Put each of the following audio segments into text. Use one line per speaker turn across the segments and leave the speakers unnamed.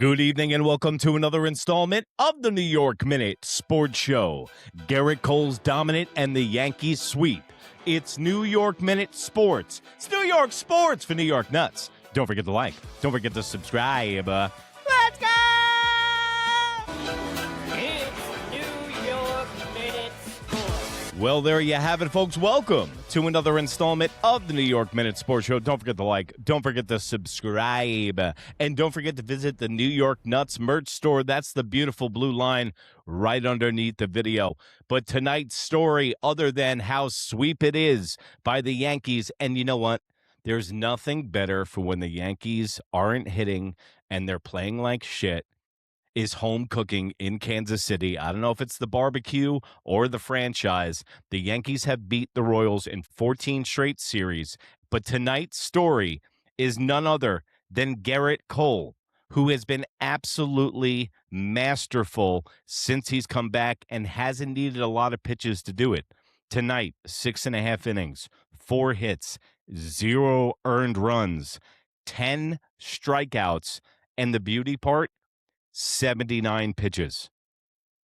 Good evening and welcome to another installment of the New York Minute Sports Show. Garrett Cole's dominant and the Yankees sweep. It's New York Minute Sports. It's New York Sports for New York Nuts. Don't forget to like. Don't forget to subscribe. Let's go!
It's New York Minute Sports.
Well, there you have it, folks. Welcome to another installment of the New York Minute Sports Show. Don't forget to like. Don't forget to subscribe. And don't forget to visit the New York Nuts merch store. That's the beautiful blue line right underneath the video. But tonight's story, other than how sweep it is by the Yankees, and you know what? There's nothing better for when the Yankees aren't hitting and they're playing like shit, is home cooking in Kansas City. I don't know if it's the barbecue or the franchise. The Yankees have beat the Royals in 14 straight series. But tonight's story is none other than Garrett Cole, who has been absolutely masterful since he's come back and hasn't needed a lot of pitches to do it. Tonight, 6.5 innings, 4 hits, 0 earned runs, 10 strikeouts, and the beauty part, 79 pitches.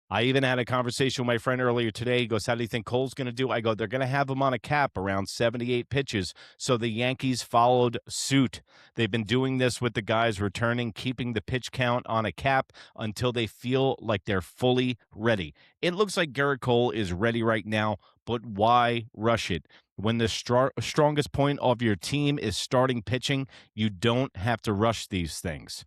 I even had a conversation with my friend earlier today. He goes, how do you think Cole's going to do? I go, they're going to have him on a cap around 78 pitches. So the Yankees followed suit. They've been doing this with the guys returning, keeping the pitch count on a cap until they feel like they're fully ready. It looks like Garrett Cole is ready right now, but why rush it? When the strongest point of your team is starting pitching, you don't have to rush these things.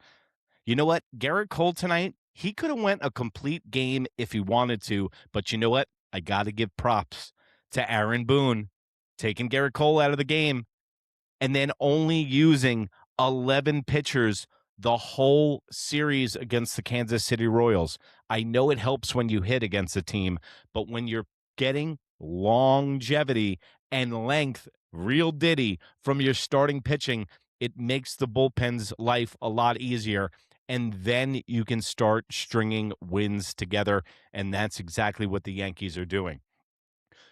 You know what? Garrett Cole tonight, he could have went a complete game if he wanted to, but you know what? I got to give props to Aaron Boone taking Garrett Cole out of the game and then only using 11 pitchers the whole series against the Kansas City Royals. I know it helps when you hit against a team, but when you're getting longevity and length, real ditty from your starting pitching, it makes the bullpen's life a lot easier. And then you can start stringing wins together, and that's exactly what the Yankees are doing.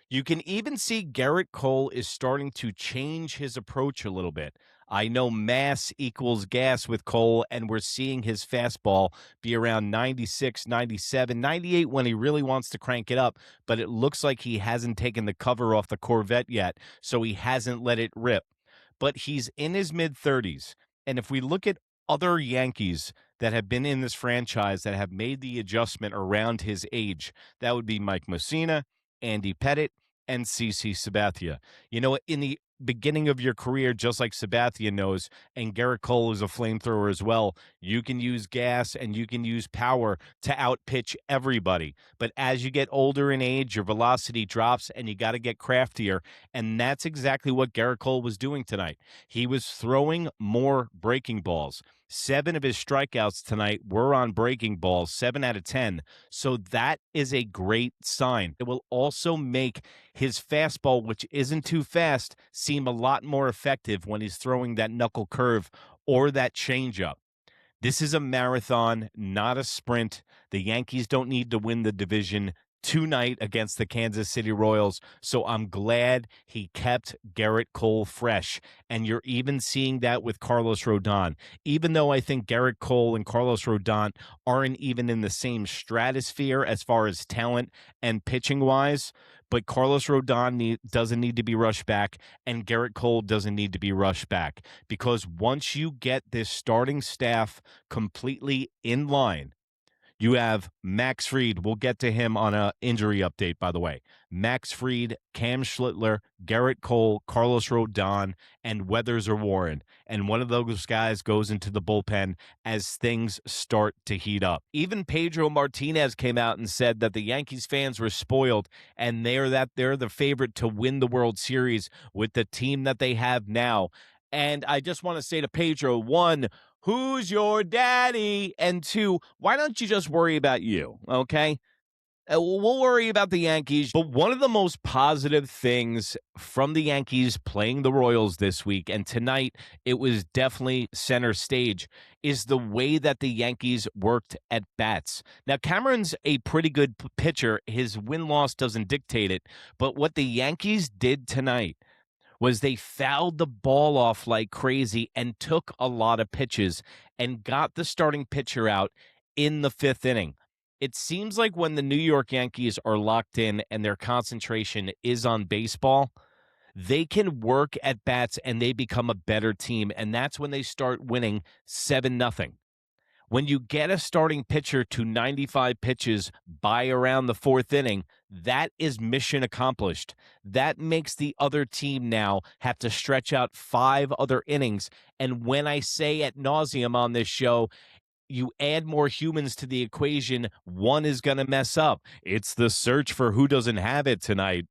You can even see Garrett Cole is starting to change his approach a little bit. I know mass equals gas with Cole, and we're seeing his fastball be around 96, 97, 98 when he really wants to crank it up, but it looks like he hasn't taken the cover off the Corvette yet, so he hasn't let it rip. But he's in his mid-30s, and if we look at other Yankees that have been in this franchise that have made the adjustment around his age, that would be Mike Mussina, Andy Pettitte, and CC Sabathia. You know, in the beginning of your career, just like Sabathia knows, and Garrett Cole is a flamethrower as well, you can use gas and you can use power to outpitch everybody. But as you get older in age, your velocity drops and you got to get craftier. And that's exactly what Garrett Cole was doing tonight. He was throwing more breaking balls. 7 of his strikeouts tonight were on breaking balls, 7 out of 10. So that is a great sign. It will also make his fastball, which isn't too fast, seem a lot more effective when he's throwing that knuckle curve or that changeup. This is a marathon, not a sprint. The Yankees don't need to win the division tonight against the Kansas City Royals, so I'm glad he kept Garrett Cole fresh, and you're even seeing that with Carlos Rodon. Even though I think Garrett Cole and Carlos Rodon aren't even in the same stratosphere as far as talent and pitching-wise, but Carlos Rodon doesn't need to be rushed back, and Garrett Cole doesn't need to be rushed back, because once you get this starting staff completely in line, you have Max Fried. We'll get to him on an injury update, by the way. Max Fried, Cam Schlittler, Garrett Cole, Carlos Rodon, and Weathers or Warren. And one of those guys goes into the bullpen as things start to heat up. Even Pedro Martinez came out and said that the Yankees fans were spoiled and they're the favorite to win the World Series with the team that they have now. And I just want to say to Pedro, 1, who's your daddy? And 2, why don't you just worry about you, okay? We'll worry about the Yankees. But one of the most positive things from the Yankees playing the Royals this week, and tonight it was definitely center stage, is the way that the Yankees worked at bats. Now, Cameron's a pretty good pitcher. His win-loss doesn't dictate it. But what the Yankees did tonight was they fouled the ball off like crazy and took a lot of pitches and got the starting pitcher out in the 5th inning. It seems like when the New York Yankees are locked in and their concentration is on baseball, they can work at bats and they become a better team, and that's when they start winning 7-0. When you get a starting pitcher to 95 pitches by around the 4th inning, that is mission accomplished. That makes the other team now have to stretch out 5 other innings. And when I say ad nauseum on this show, you add more humans to the equation, one is going to mess up. It's the search for who doesn't have it tonight.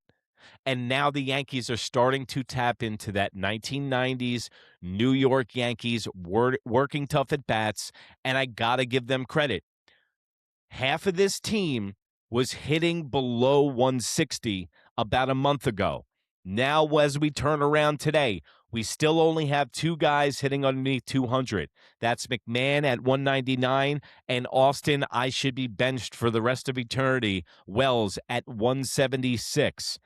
And now the Yankees are starting to tap into that 1990s New York Yankees working tough at bats, and I got to give them credit. Half of this team was hitting below 160 about a month ago. Now, as we turn around today, we still only have 2 guys hitting underneath 200. That's McMahon at 199 and Austin, I should be benched for the rest of eternity, Wells at 176.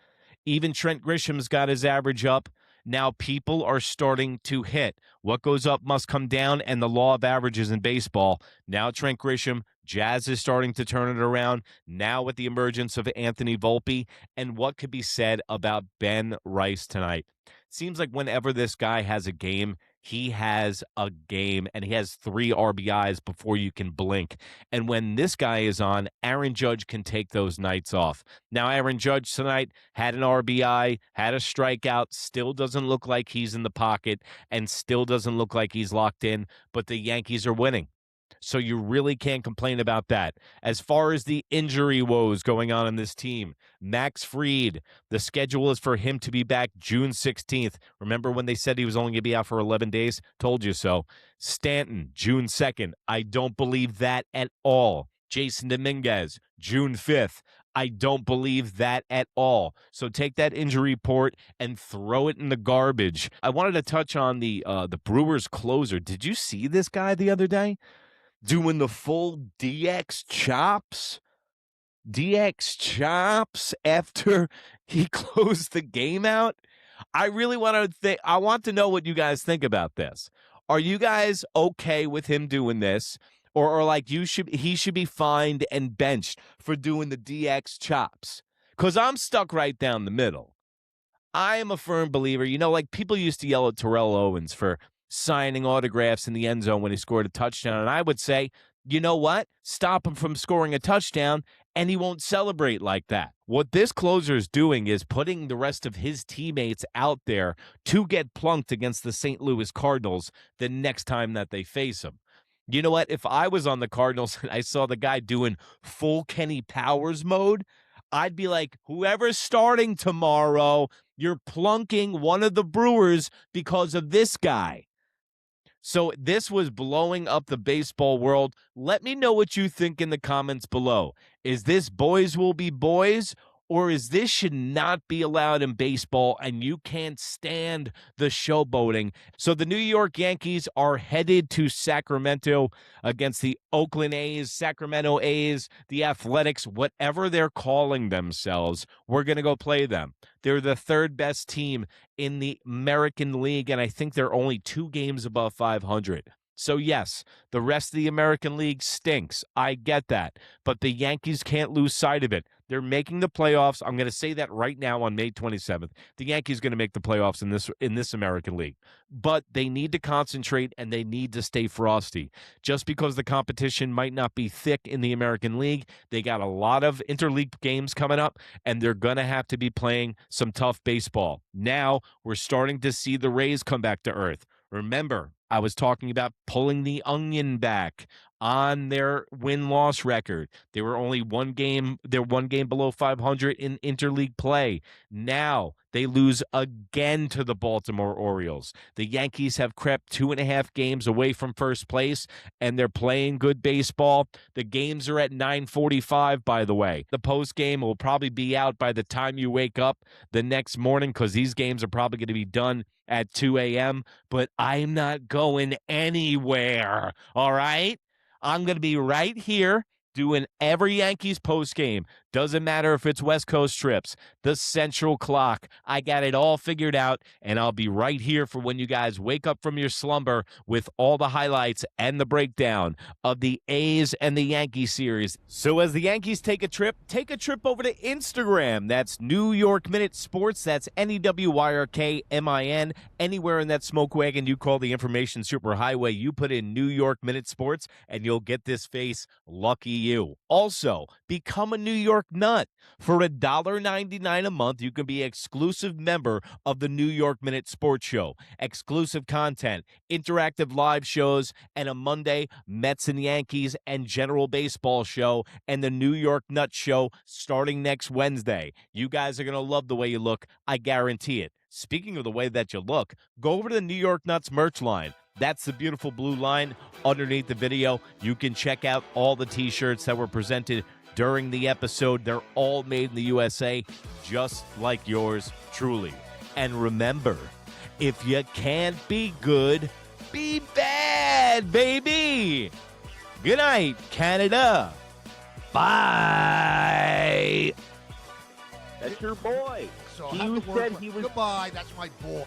Even Trent Grisham's got his average up. Now people are starting to hit. What goes up must come down, and the law of averages in baseball. Now Trent Grisham, Jazz is starting to turn it around. Now with the emergence of Anthony Volpe, and what could be said about Ben Rice tonight? Seems like whenever this guy has a game, he has a game, and he has 3 RBIs before you can blink. And when this guy is on, Aaron Judge can take those nights off. Now, Aaron Judge tonight had an RBI, had a strikeout, still doesn't look like he's in the pocket, and still doesn't look like he's locked in, but the Yankees are winning. So you really can't complain about that. As far as the injury woes going on in this team, Max Fried, the schedule is for him to be back June 16th. Remember when they said he was only going to be out for 11 days? Told you so. Stanton, June 2nd. I don't believe that at all. Jason Dominguez, June 5th. I don't believe that at all. So take that injury report and throw it in the garbage. I wanted to touch on the Brewers closer. Did you see this guy the other day? Doing the full DX chops after he closed the game out. I really want to know what you guys think about this. Are you guys okay with him doing this? Or like he should be fined and benched for doing the DX chops? Because I'm stuck right down the middle. I am a firm believer. Like people used to yell at Terrell Owens for signing autographs in the end zone when he scored a touchdown. And I would say, you know what? Stop him from scoring a touchdown, and he won't celebrate like that. What this closer is doing is putting the rest of his teammates out there to get plunked against the St. Louis Cardinals the next time that they face him. You know what? If I was on the Cardinals and I saw the guy doing full Kenny Powers mode, I'd be like, whoever's starting tomorrow, you're plunking one of the Brewers because of this guy. So this was blowing up the baseball world. Let me know what you think in the comments below. Is this boys will be boys, or is this should not be allowed in baseball and you can't stand the showboating? So the New York Yankees are headed to Sacramento against the Oakland A's, Sacramento A's, the Athletics, whatever they're calling themselves. We're going to go play them. They're the 3rd best team in the American League, and I think they're only 2 games above 500. So yes, the rest of the American League stinks. I get that. But the Yankees can't lose sight of it. They're making the playoffs. I'm going to say that right now on May 27th. The Yankees are going to make the playoffs in this American League. But they need to concentrate and they need to stay frosty. Just because the competition might not be thick in the American League, they got a lot of interleague games coming up, and they're going to have to be playing some tough baseball. Now we're starting to see the Rays come back to earth. Remember, I was talking about pulling the onion back on their win-loss record. They were only one game below 500 in interleague play. Now they lose again to the Baltimore Orioles. The Yankees have crept 2.5 games away from first place, and they're playing good baseball. The games are at 9:45, by the way. The postgame will probably be out by the time you wake up the next morning because these games are probably going to be done at 2 a.m., but I'm not going anywhere, all right? I'm going to be right here doing every Yankees postgame. Doesn't matter if it's West Coast trips, the Central Clock. I got it all figured out, and I'll be right here for when you guys wake up from your slumber with all the highlights and the breakdown of the A's and the Yankees series. So as the Yankees take a trip over to Instagram. That's New York Minute Sports. That's NEWYRKMIN. Anywhere in that smoke wagon you call the information superhighway, you put in New York Minute Sports, and you'll get this face. Lucky you. Also, become a New York Nut. For $1.99 a month, you can be an exclusive member of the New York Minute Sports Show. Exclusive content, interactive live shows, and a Monday Mets and Yankees and general baseball show, and the New York Nut Show starting next Wednesday. You guys are going to love the way you look. I guarantee it. Speaking of the way that you look, go over to the New York Nuts merch line. That's the beautiful blue line underneath the video. You can check out all the T-shirts that were presented during the episode. They're all made in the USA, just like yours truly. And remember, if you can't be good, be bad, baby. Good night, Canada. Bye.
That's your boy.
So
He
have the
said
word.
he was.
Goodbye. That's my boy.